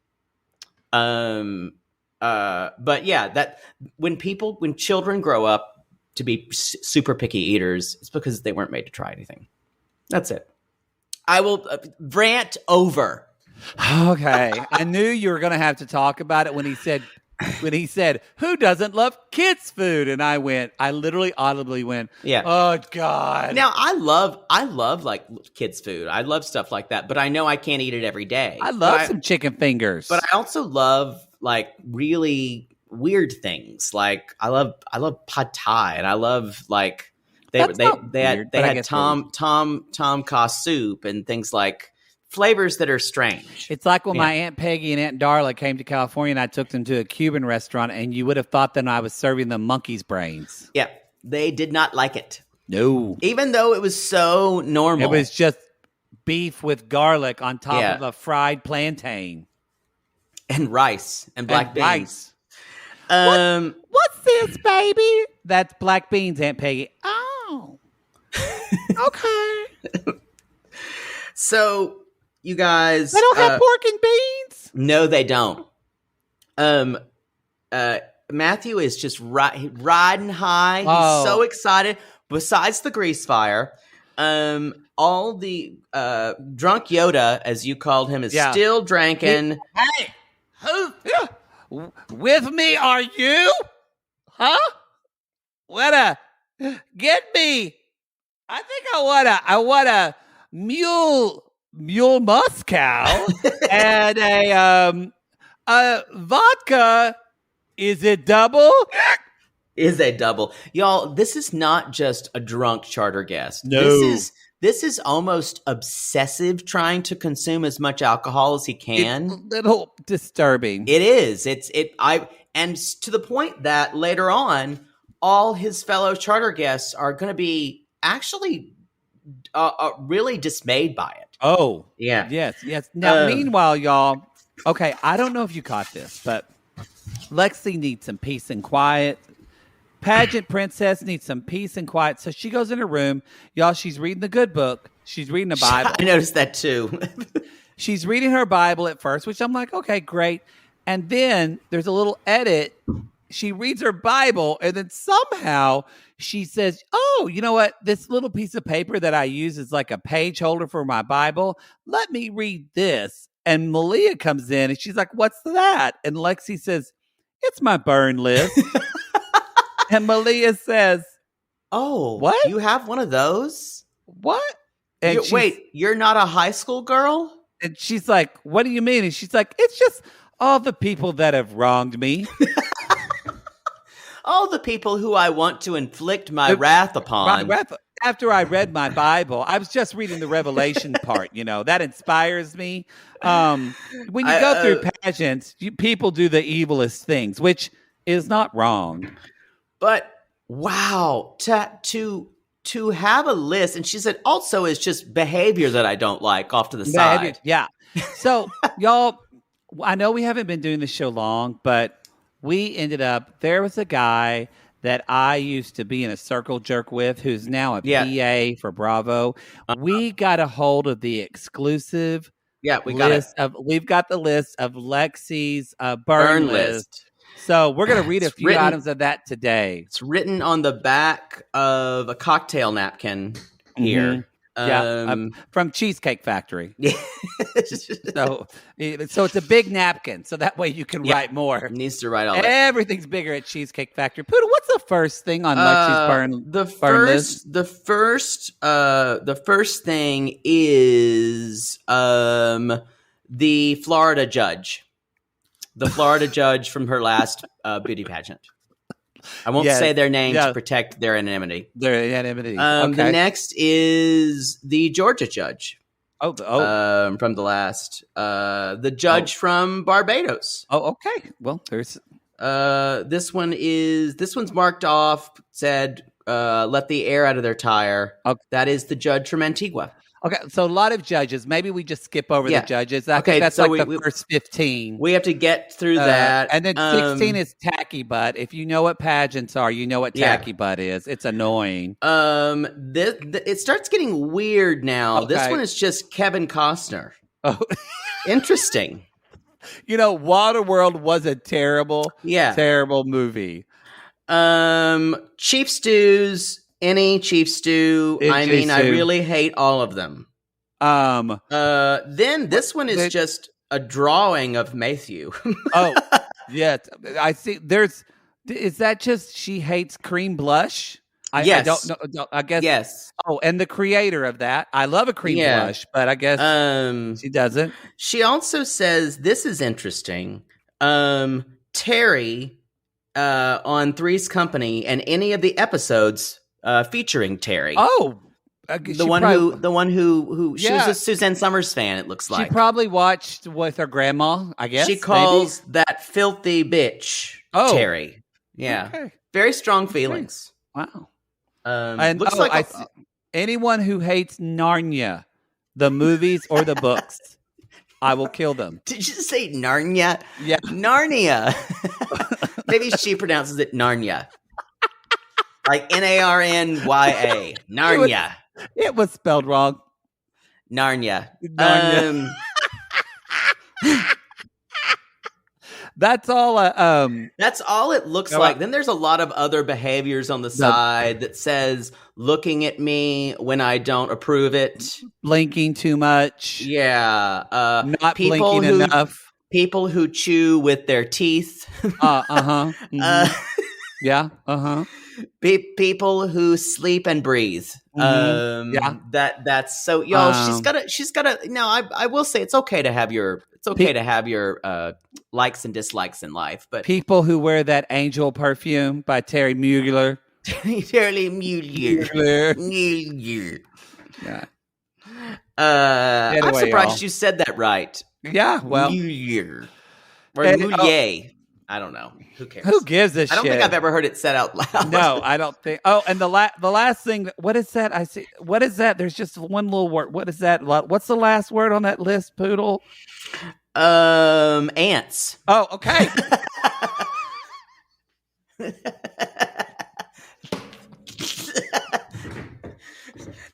But yeah, that when children grow up to be super picky eaters, it's because they weren't made to try anything. That's it. I will rant over. Okay, I knew you were going to have to talk about it when he said, who doesn't love kids' food? And I literally audibly went, oh God. Now I love like kids' food. I love stuff like that, but I know I can't eat it every day. I love some chicken fingers. But I also love like really weird things. Like I love pad thai, and I love like they had tom kha soup and things like flavors that are strange. It's like when my Aunt Peggy and Aunt Darla came to California and I took them to a Cuban restaurant, and you would have thought that I was serving them monkey's brains. Yeah, they did not like it. No. Even though it was so normal. It was just beef with garlic on top of a fried plantain. And rice and black beans. What's this, baby? That's black beans, Aunt Peggy. Oh. Okay. So... You guys... They don't have pork and beans? No, they don't. Matthew is just riding high. He's so excited. Besides the grease fire, all the drunk Yoda, as you called him, is still drinking. Hey, who with me are you? Huh? Get me? I think I want a mule Moscow and a vodka. Is it double? Is a double. Y'all, this is not just a drunk charter guest. No. This is almost obsessive, trying to consume as much alcohol as he can. It's a little disturbing. It is. And to the point that later on, all his fellow charter guests are going to be actually really dismayed by it. Oh, yeah. Yes. Now, meanwhile, y'all, okay, I don't know if you caught this, but Lexi needs some peace and quiet. Pageant princess needs some peace and quiet. So she goes in her room. Y'all, she's reading the good book. She's reading the Bible. I noticed that too. She's reading her Bible at first, which I'm like, okay, great. And then there's a little edit. She reads her Bible, and then somehow she says, oh, you know what? This little piece of paper that I use is like a page holder for my Bible. Let me read this. And Malia comes in, and she's like, what's that? And Lexi says, it's my burn list. And Malia says, oh, what? You have one of those? What? And wait, you're not a high school girl? And she's like, what do you mean? And she's like, it's just all the people that have wronged me. All the people who I want to inflict my wrath upon. After I read my Bible, I was just reading the Revelation part, that inspires me. When you go through pageants, people do the evilest things, which is not wrong. But wow, to have a list, and she said also is just behavior that I don't like off to the side. Yeah. So y'all, I know we haven't been doing this show long, but we ended up, there was a guy that I used to be in a circle jerk with who's now a PA for Bravo. We got a hold of the exclusive we've got the list of Lexi's burn list. So we're going to read a few items of that today. It's written on the back of a cocktail napkin here. From Cheesecake Factory. Yeah. so it's a big napkin, so that way you can write more. It needs to write all that. Everything's bigger at Cheesecake Factory. Poodle, what's the first thing on Lexi's burn list? The first thing is the Florida judge. The Florida judge from her last beauty pageant. I won't say their name to protect their anonymity. Okay. The next is the Georgia judge. From the last. The judge from Barbados. Oh, okay. Well, there's. This one's marked off. Said, "Let the air out of their tire." Okay. That is the judge from Antigua. Okay, so a lot of judges. Maybe we just skip over the judges. I think that's the first 15. We have to get through that. And then 16 is tacky butt. If you know what pageants are, you know what tacky butt is. It's annoying. It starts getting weird now. Okay. This one is just Kevin Costner. Oh, interesting. Waterworld was a terrible movie. Chief stews. Any chief stew. I really hate all of them. Then this one is just a drawing of Matthew. Oh, yeah. I see. Is that just she hates cream blush? Yes. I don't know. I guess. Yes. Oh, and the creator of that. I love a cream blush, but I guess she doesn't. She also says, this is interesting. Terry on Three's Company and any of the episodes featuring Terry. Oh, the one who she was a Suzanne Summers fan. It looks like she probably watched with her grandma. I guess she calls that filthy bitch Terry. Yeah, very strong feelings. Wow. And looks like anyone who hates Narnia, the movies or the books, I will kill them. Did you say Narnia? Yeah, Narnia. Maybe she pronounces it Narnia. Like Narnya. Narnia. It was spelled wrong. Narnia. That's all. That's all it looks like. Then there's a lot of other behaviors on the side that says looking at me when I don't approve it, blinking too much. Yeah, not blinking enough. People who chew with their teeth. Mm-hmm. Yeah. People who sleep and breathe. Yeah. That's so y'all. She's gotta. No, I will say it's okay to have your. It's okay to have your likes and dislikes in life, but people who wear that Angel perfume by Terry Mugler. Terry Mugler. Yeah. I'm surprised you said that right. Yeah. Well, Mugler or Moulier. I don't know. Who cares? Who gives a shit? I don't think I've ever heard it said out loud. No, I don't think. Oh, and the last thing. What is that? I see. What is that? There's just one little word. What is that? What's the last word on that list, Poodle? Ants. Oh, okay.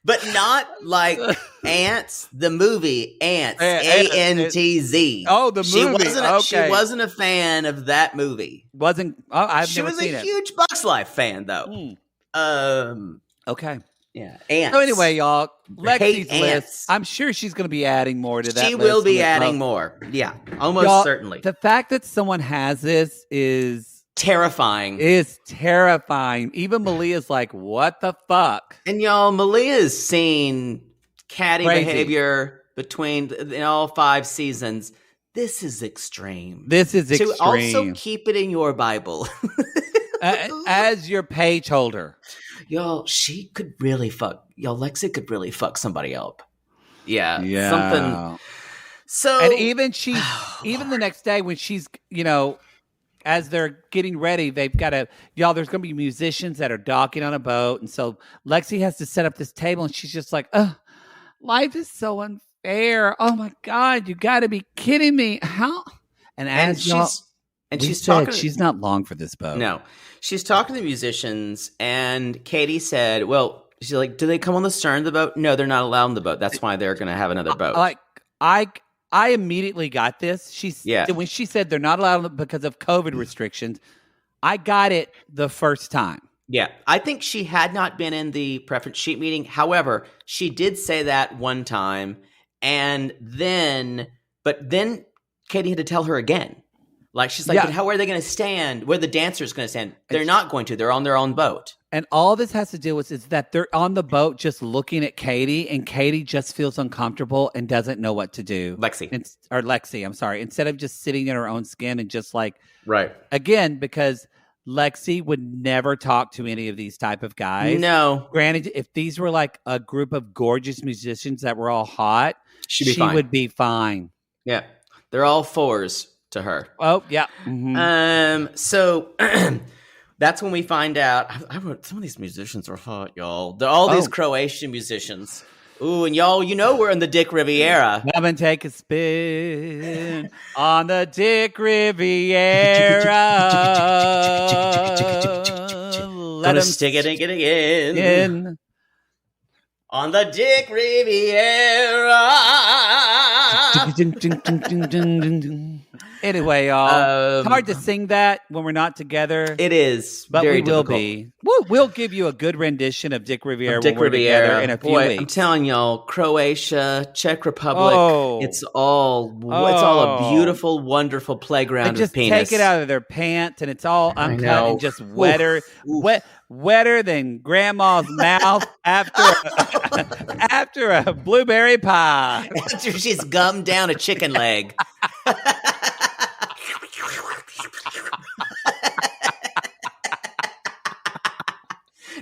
But not like Ants, the movie Ants, A-N-T-Z. Oh, the movie. She wasn't a fan of that movie. Wasn't? Oh, I've never seen it. She was a huge Bugs Life fan, though. Okay. Yeah. Ants. So anyway, y'all, Lexi's list. I'm sure she's going to be adding more to that. She will be adding more. Yeah, almost y'all, certainly. The fact that someone has this is terrifying. Even Malia's like, what the fuck? And y'all, Malia's seen catty behavior in all 5 seasons. This is extreme. To also keep it in your Bible. As your page holder. Y'all, she could really fuck. Y'all, Lexi could really fuck somebody up. Yeah. Something. So. And even the next day when she's, as they're getting ready, they've got to, there's going to be musicians that are docking on a boat. And so Lexi has to set up this table and she's just like, life is so unfair. Oh my God, you got to be kidding me. How? And she's talking. She's not long for this boat. No, she's talking to the musicians and Katie said, well, she's like, do they come on the stern of the boat? No, they're not allowed on the boat. That's why they're going to have another boat. I immediately got this. When she said they're not allowed because of COVID restrictions, I got it the first time. Yeah, I think she had not been in the preference sheet meeting. However, she did say that one time, but then Katie had to tell her again. Like, she's like, but how are they going to stand? Where the dancers going to stand? They're not going to. They're on their own boat. And all this has to do with is that they're on the boat just looking at Katie, and Katie just feels uncomfortable and doesn't know what to do. Lexi, I'm sorry. Instead of just sitting in her own skin and just like, right. Again, because Lexi would never talk to any of these type of guys. No. Granted, if these were like a group of gorgeous musicians that were all hot, she would be fine. Yeah. They're all 4s to her. Oh, yeah. Mm-hmm. So that's when we find out. Some of these musicians are hot, y'all. They're all these Croatian musicians. Ooh, and y'all, we're in the Dick Riviera. Come and take a spin on the Dick Riviera. Let them stick it in. On the Dick Riviera. Anyway, y'all, it's hard to sing that when we're not together. It is, but very we will difficult. Be. We'll give you a good rendition of Dick Riviera when we're together in a few weeks. I'm telling y'all, Croatia, Czech Republic, it's all a beautiful, wonderful playground of penis. Just take it out of their pants, and it's all uncut and just wetter, wetter than Grandma's mouth after a blueberry pie. After she's gummed down a chicken leg.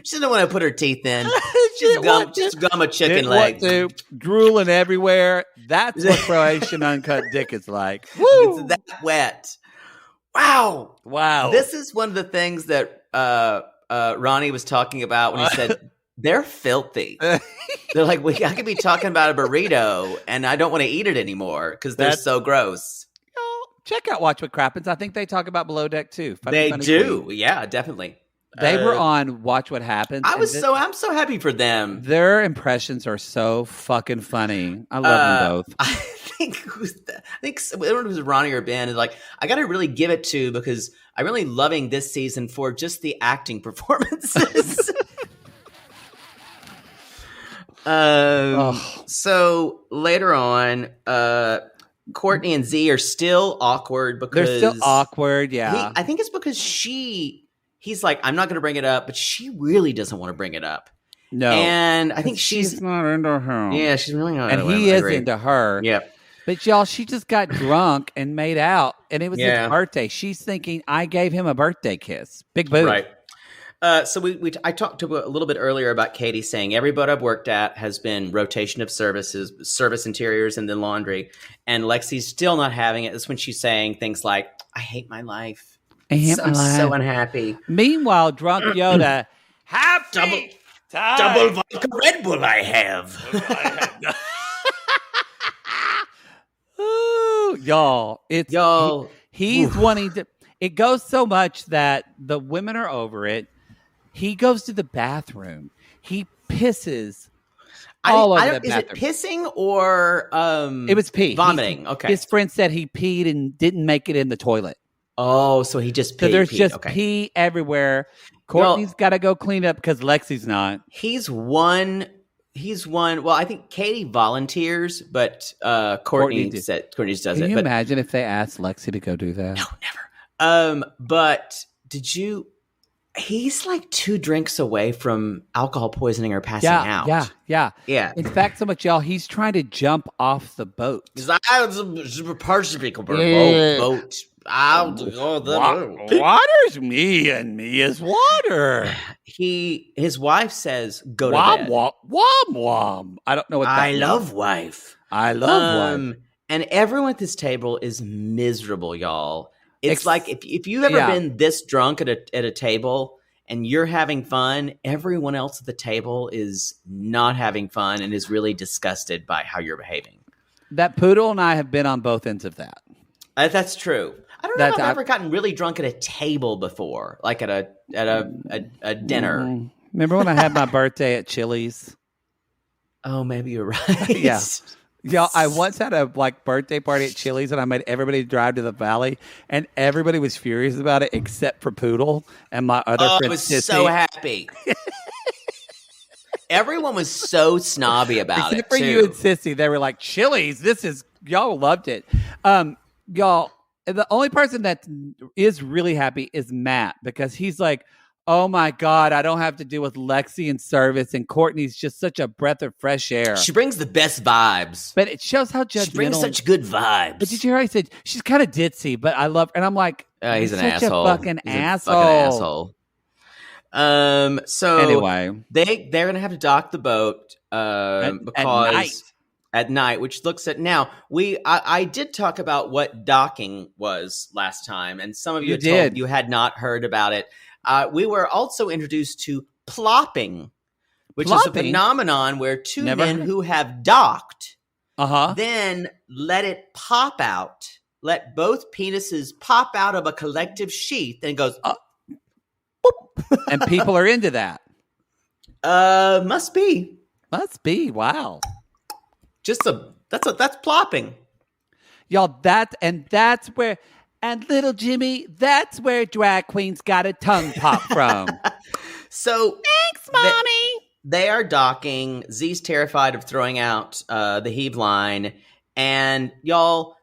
She doesn't want to put her teeth in. Just gum a chicken leg. Drooling everywhere. That's what Croatian uncut dick is like. Woo! It's that wet. Wow. This is one of the things that Ronnie was talking about when he said, they're filthy. They're like, I could be talking about a burrito and I don't want to eat it anymore because they're so gross. Check out Watch What Crappens. I think they talk about Below Deck too. They do. Yeah, definitely. They were on Watch What Happens. I'm so happy for them. Their impressions are so fucking funny. I love them both. I think I don't know if it was Ronnie or Ben. Is like, I got to really give it to because I'm really loving this season for just the acting performances. So later on, Courtney and Z are still awkward because they're still awkward. Yeah, I think it's because he's like, I'm not going to bring it up, but she really doesn't want to bring it up. No, and I think she's not into him. Yeah, she's really not. And he is into her. Yep. But y'all, she just got drunk and made out, and it was his birthday. She's thinking, I gave him a birthday kiss. Big boo. Right. So I talked to a little bit earlier about Katie saying every boat I've worked at has been rotation of service interiors, and then laundry. And Lexi's still not having it. That's when she's saying things like, I hate my life. I'm so unhappy. Meanwhile, drunk Yoda, happy double vodka Red Bull I have. Ooh, y'all. He's wanting to. It goes so much that the women are over it. He goes to the bathroom. He pisses all over the bathroom. Is it pissing or it was pee. Vomiting. Okay. His friend said he peed and didn't make it in the toilet. Oh, so he just peed. So there's just pee everywhere. Courtney's got to go clean up because Lexi's not. He's one. Well, I think Katie volunteers, but Courtney does it. Can you imagine if they asked Lexi to go do that? No, never. But he's like 2 drinks away from alcohol poisoning or passing out. Yeah. In fact, so much, y'all, he's trying to jump off the boat. He's like, boat. Water's me and me is water. His wife says, go to bed. Wom. I don't know what that means. I love wife. wife. And everyone at this table is miserable, y'all. It's like if you've ever been this drunk at a table and you're having fun, everyone else at the table is not having fun and is really disgusted by how you're behaving. That Poodle and I have been on both ends of that. That's true. I don't know if I've ever gotten really drunk at a table before, like at a dinner. Remember when I had my birthday at Chili's? Oh, maybe you're right. Yeah. Y'all, I once had a birthday party at Chili's and I made everybody drive to the valley and everybody was furious about it except for Poodle and my other friend. I was Sissy. so happy. Everyone was so snobby about except for you and Sissy. They were like, Chili's, y'all loved it. Y'all, the only person that is really happy is Matt because he's like, oh my God, I don't have to deal with Lexi in service and Courtney's just such a breath of fresh air. She brings the best vibes. But it shows how judgmental. She brings such good vibes. But did you hear I said she's kind of ditzy, but I love her. And I'm like, he's an such asshole. A fucking asshole. So anyway, they're gonna have to dock the boat because at night, which looks at now. I did talk about what docking was last time, and some of you told you had not heard about it. We were also introduced to plopping, which is a phenomenon where two men who have docked then let it pop out, let both penises pop out of a collective sheath, and it goes. And people are into that. Must be. Wow. That's plopping. Y'all, that's where, and little Jimmy, that's where drag queens got a tongue pop from. So thanks, Mommy. They are docking. Z's terrified of throwing out the heave line. And y'all,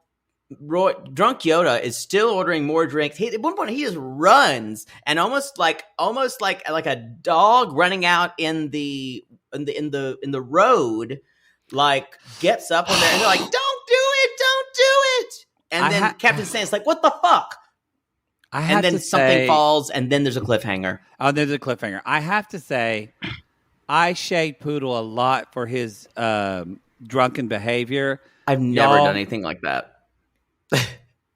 drunk Yoda is still ordering more drinks. At one point, he just runs and almost like a dog running out in the road, like gets up on there and they're like, "Don't do it!" And then Captain Sam's like, "What the fuck?" And then something falls, and then there's a cliffhanger. Oh, there's a cliffhanger. I have to say, I shade Poodle a lot for his drunken behavior. I've never done anything like that.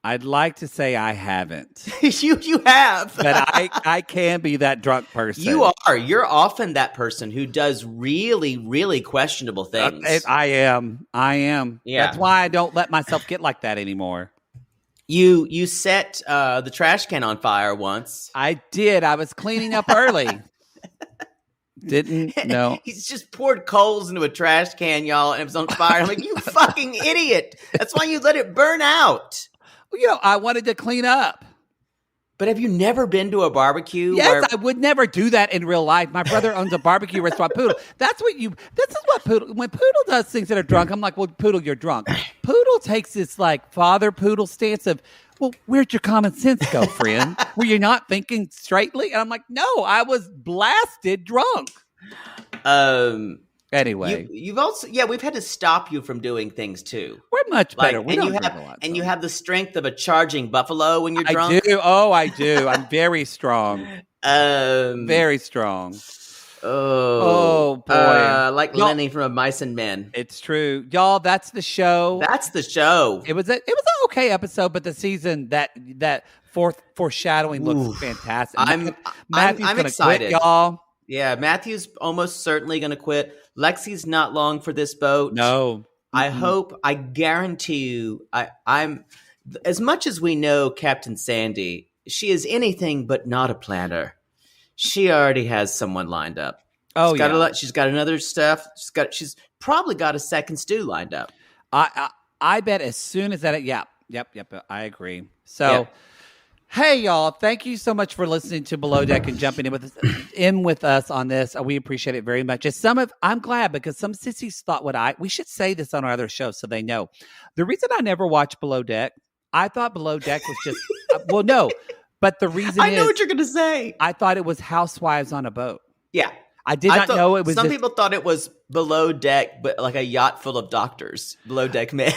I'd like to say I haven't. You have. But I can be that drunk person. You are. You're often that person who does really, really questionable things. I am. Yeah. That's why I don't let myself get like that anymore. You set the trash can on fire once. I did. I was cleaning up early. Didn't know. He's just poured coals into a trash can, y'all, and it was on fire. I'm like, you fucking idiot. That's why you let it burn out. Well, I wanted to clean up. But have you never been to a barbecue? Yes, I would never do that in real life. My brother owns a barbecue restaurant, Poodle. This is what Poodle, when Poodle does things that are drunk, I'm like, well, Poodle, you're drunk. Poodle takes this like father Poodle stance of, well, where'd your common sense go, friend? Were you not thinking straightly? And I'm like, no, I was blasted drunk. Anyway, you've also we've had to stop you from doing things too. We're much better. You have the strength of a charging buffalo when you're drunk. I do. Oh, I do. I'm very strong. Very strong. Oh boy! Like Lenny from Mice and Men. It's true, y'all. That's the show. It was an okay episode, but the season that foreshadowing looks fantastic. I'm excited, quit, y'all. Yeah, Matthew's almost certainly going to quit. Lexi's not long for this boat. No, I guarantee you. I'm as much as we know Captain Sandy. She is anything but not a planner. She already has someone lined up. Oh, she's got another stuff. She's probably got a second stew lined up. I bet as soon as that. Yep. I agree. So, Hey, y'all! Thank you so much for listening to Below Deck and jumping in with us on this. We appreciate it very much. I'm glad because some sissies thought we should say this on our other show so they know. The reason I never watched Below Deck, I thought Below Deck was just well, no. But the reason I know what you're going to say. I thought it was housewives on a boat. Yeah. I did not know it was. Some people thought it was Below Deck, but like a yacht full of doctors. Below Deck med.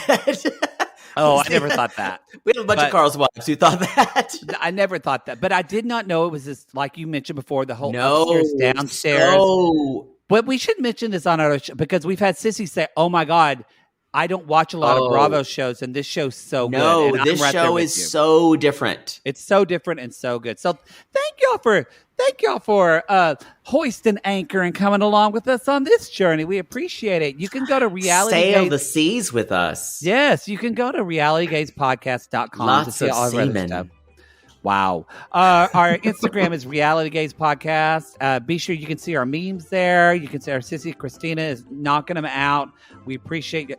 Oh, I never thought that. We have a bunch of Carl's wives who thought that. I never thought that. But I did not know it was this, like you mentioned before, the whole upstairs, downstairs. But we should mention this on our show because we've had sissies say, oh my God, I don't watch a lot of Bravo shows, and this show's so good. No, this show is so different. It's so different and so good. So thank y'all for hoisting anchor and coming along with us on this journey. We appreciate it. You can go to Sail the seas with us. Yes, you can go to realitygazepodcast.com to see all the other stuff. Wow. Our Instagram is Reality Gaze Podcast. Be sure you can see our memes there. You can see our sissy Christina is knocking them out. We appreciate you.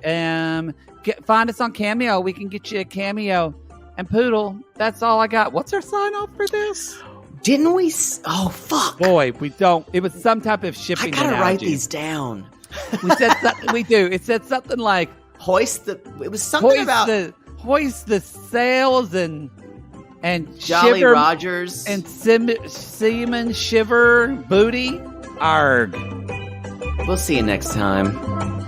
Find us on Cameo. We can get you a cameo. And Poodle, that's all I got. What's our sign off for this? Didn't we? Oh, fuck. Boy, we don't. It was some type of shipping I gotta analogy. write these down. We said something. We do. It said something like hoist the sails and Jolly shiver, Rogers and seaman shiver booty. Arg. We'll see you next time.